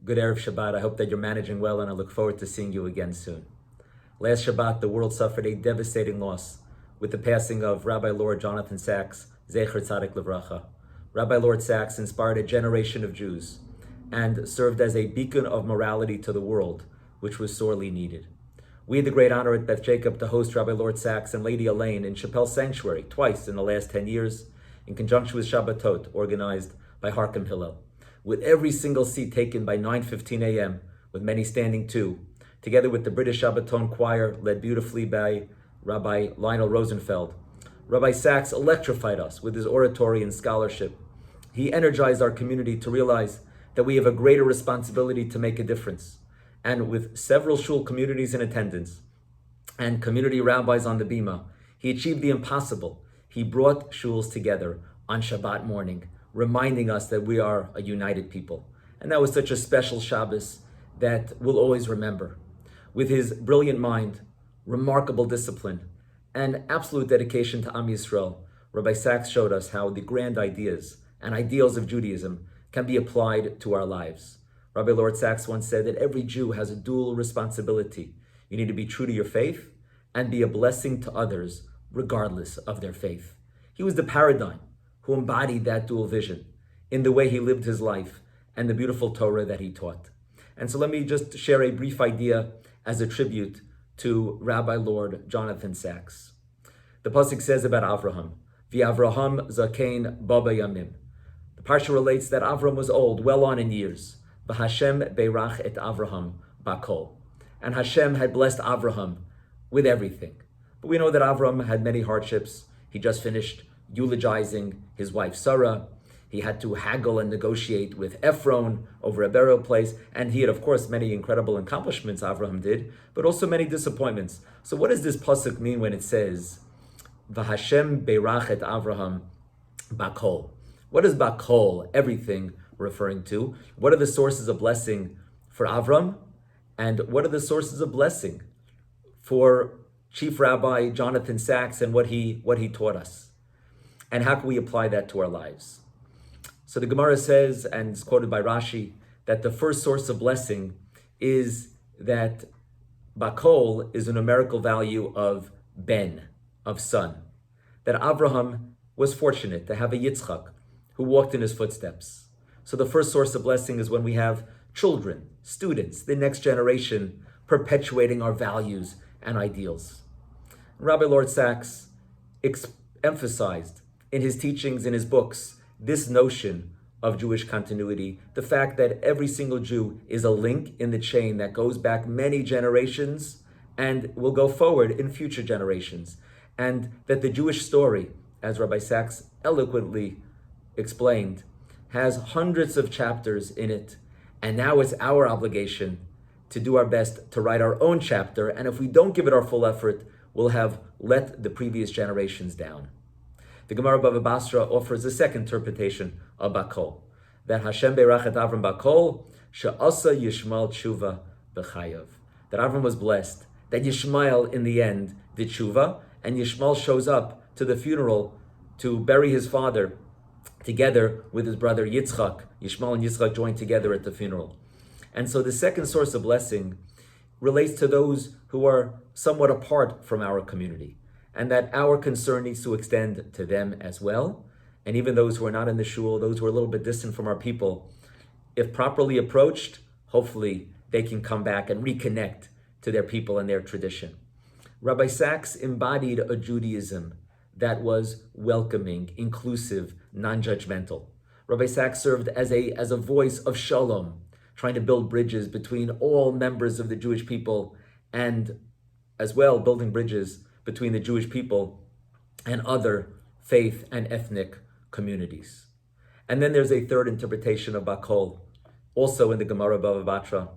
Good Erev Shabbat. I hope that you're managing well, and I look forward to seeing you again soon. Last Shabbat, the world suffered a devastating loss with the passing of Rabbi Lord Jonathan Sacks, Zecher Tzadik Livracha. Rabbi Lord Sacks inspired a generation of Jews and served as a beacon of morality to the world, which was sorely needed. We had the great honor at Beth Jacob to host Rabbi Lord Sacks and Lady Elaine in Chappelle Sanctuary twice in the last 10 years, in conjunction with Shabbatot, organized by Harkem Hillel, with every single seat taken by 9:15 a.m., with many standing too, together with the British Shabbaton choir, led beautifully by Rabbi Lionel Rosenfeld. Rabbi Sacks electrified us with his oratory and scholarship. He energized our community to realize that we have a greater responsibility to make a difference. And with several shul communities in attendance and community rabbis on the bima, he achieved the impossible. He brought shuls together on Shabbat morning, reminding us that we are a united people. And that was such a special Shabbos that we'll always remember. With his brilliant mind, remarkable discipline, and absolute dedication to Am Yisrael, Rabbi Sacks showed us how the grand ideas and ideals of Judaism can be applied to our lives. Rabbi Lord Sacks once said that every Jew has a dual responsibility. You need to be true to your faith and be a blessing to others, regardless of their faith. He was the paradigm who embodied that dual vision in the way he lived his life and the beautiful Torah that he taught. And so let me just share a brief idea as a tribute to Rabbi Lord Jonathan Sacks. The pasuk says about Avraham, Avraham zakein baba yamim. The parsha relates that Avraham was old, well on in years. V'Hashem beirach et Avraham bakol. And Hashem had blessed Avraham with everything. But we know that Avraham had many hardships. He just finished eulogizing his wife Sarah. He had to haggle and negotiate with Ephron over a burial place. And he had, of course, many incredible accomplishments, Avraham did, but also many disappointments. So what does this pasuk mean when it says, V'Hashem beirach et Avraham bakol? What is bakol, everything, referring to? What are the sources of blessing for Avram? And what are the sources of blessing for Chief Rabbi Jonathan Sacks and what he taught us? And how can we apply that to our lives? So the Gemara says, and it's quoted by Rashi, that the first source of blessing is that bakol is a numerical value of ben, of son. That Avraham was fortunate to have a Yitzchak who walked in his footsteps. So the first source of blessing is when we have children, students, the next generation, perpetuating our values and ideals. Rabbi Lord Sacks emphasized in his teachings, in his books, this notion of Jewish continuity, the fact that every single Jew is a link in the chain that goes back many generations and will go forward in future generations. And that the Jewish story, as Rabbi Sacks eloquently explained, has hundreds of chapters in it, and now it's our obligation to do our best to write our own chapter, and if we don't give it our full effort, we'll have let the previous generations down. The Gemara Bava Basra offers a second interpretation of Bakol, that Hashem beirach et Avram Bakol, she'asa Yishmael tshuva b'chayav. That Avram was blessed, that Yishmael in the end did tshuva, and Yishmael shows up to the funeral to bury his father, together with his brother Yitzchak. Yishmael and Yitzchak joined together at the funeral. And so the second source of blessing relates to those who are somewhat apart from our community, and that our concern needs to extend to them as well. And even those who are not in the shul, those who are a little bit distant from our people, if properly approached, hopefully they can come back and reconnect to their people and their tradition. Rabbi Sacks embodied a Judaism that was welcoming, inclusive, non-judgmental. Rabbi Sacks served as a voice of shalom, trying to build bridges between all members of the Jewish people, and as well building bridges between the Jewish people and other faith and ethnic communities. And then there's a third interpretation of Bakol, also in the Gemara Bava Batra,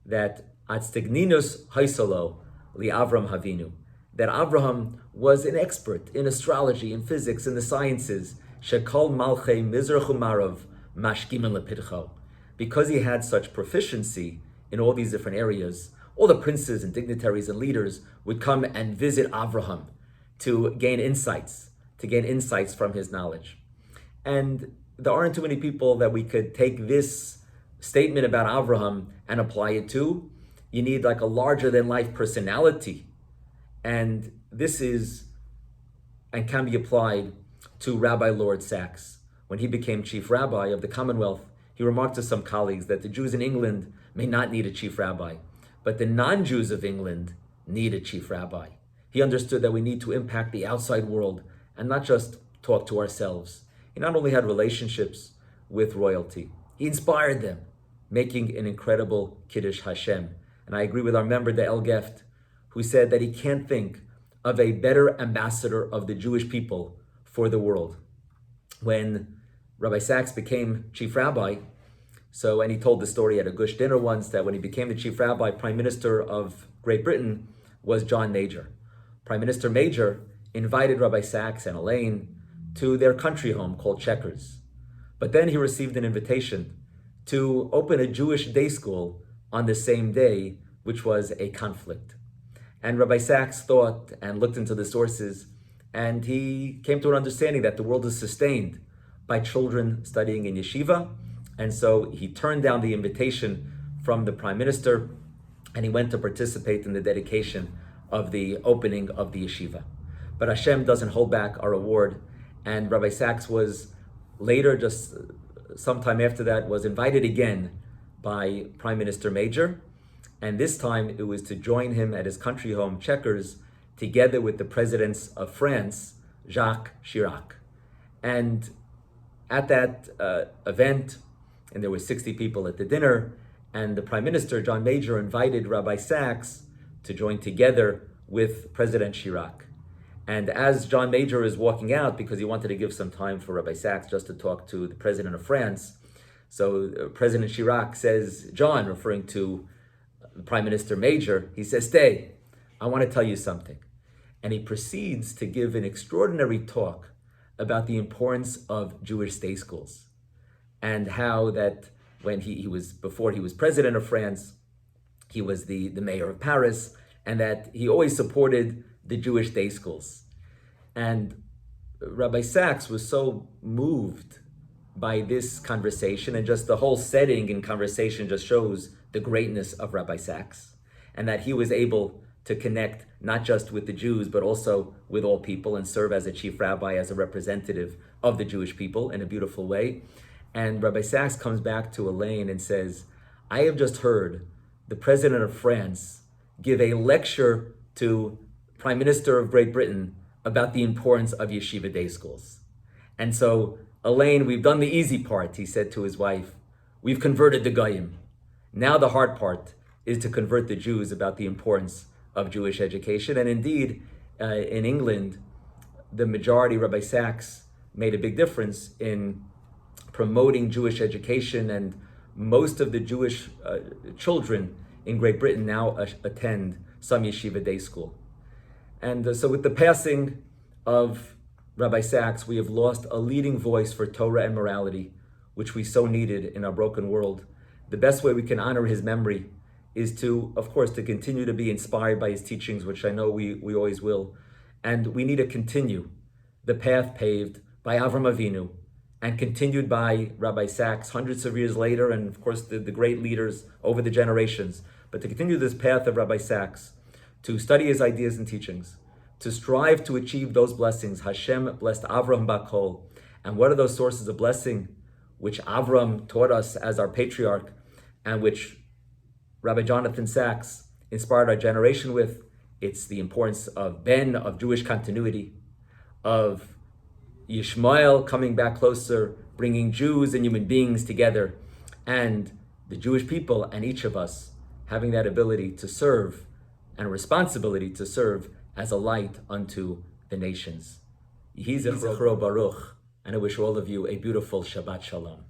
that Atztegninus Haisalo li Avram Havinu, that Avraham was an expert in astrology, in physics, in the sciences, Shekol Malchei Mizrach Umarav Mashgimen Lepidcho. Because he had such proficiency in all these different areas, all the princes and dignitaries and leaders would come and visit Avraham to gain insights from his knowledge. And there aren't too many people that we could take this statement about Avraham and apply it to. You need like a larger than life personality. And this is and can be applied to Rabbi Lord Sachs. When he became chief rabbi of the Commonwealth, he remarked to some colleagues that the Jews in England may not need a chief rabbi, but the non-Jews of England need a chief rabbi. He understood that we need to impact the outside world and not just talk to ourselves. He not only had relationships with royalty, he inspired them, making an incredible Kiddush Hashem. And I agree with our member, the El Geft, who said that he can't think of a better ambassador of the Jewish people for the world. When Rabbi Sachs became chief rabbi, and he told the story at a Gush dinner once that when he became the chief rabbi, Prime Minister of Great Britain was John Major. Prime Minister Major invited Rabbi Sachs and Elaine to their country home called Chequers. But then he received an invitation to open a Jewish day school on the same day, which was a conflict. And Rabbi Sachs thought and looked into the sources, and he came to an understanding that the world is sustained by children studying in yeshiva. And so he turned down the invitation from the prime minister, and he went to participate in the dedication of the opening of the yeshiva. But Hashem doesn't hold back our reward, and Rabbi Sachs was later, just sometime after that, was invited again by Prime Minister Major, and this time it was to join him at his country home, Chequers, together with the presidents of France, Jacques Chirac. And at that event, and there were 60 people at the dinner, and the Prime Minister, John Major, invited Rabbi Sachs to join together with President Chirac. And as John Major is walking out, because he wanted to give some time for Rabbi Sachs just to talk to the President of France, so President Chirac says, John, referring to Prime Minister Major, he says, stay, I want to tell you something. And he proceeds to give an extraordinary talk about the importance of Jewish day schools, and how that when before he was president of France, he was the mayor of Paris, and that he always supported the Jewish day schools. And Rabbi Sachs was so moved by this conversation, and just the whole setting and conversation just shows the greatness of Rabbi Sachs, and that he was able to connect not just with the Jews, but also with all people, and serve as a chief rabbi, as a representative of the Jewish people in a beautiful way. And Rabbi Sachs comes back to Elaine and says, I have just heard the president of France give a lecture to Prime Minister of Great Britain about the importance of yeshiva day schools. And so, Elaine, we've done the easy part, he said to his wife. We've converted the Goyim. Now the hard part is to convert the Jews about the importance of Jewish education. And indeed, in England, the majority, Rabbi Sachs, made a big difference in promoting Jewish education, and most of the Jewish children in Great Britain now attend some yeshiva day school. And so with the passing of Rabbi Sachs, we have lost a leading voice for Torah and morality, which we so needed in our broken world. The best way we can honor his memory is to, of course, to continue to be inspired by his teachings, which I know we always will. And we need to continue the path paved by Avraham Avinu and continued by Rabbi Sachs hundreds of years later, and of course the great leaders over the generations. But to continue this path of Rabbi Sachs, to study his ideas and teachings, to strive to achieve those blessings. Hashem blessed Avraham Bakol. And what are those sources of blessing which Avraham taught us as our patriarch, and which Rabbi Jonathan Sachs inspired our generation with? It's the importance of Jewish continuity, of Yishmael coming back closer, bringing Jews and human beings together, and the Jewish people and each of us having that ability to serve and a responsibility to serve as a light unto the nations. Yehi Zichro Baruch, and I wish all of you a beautiful Shabbat Shalom.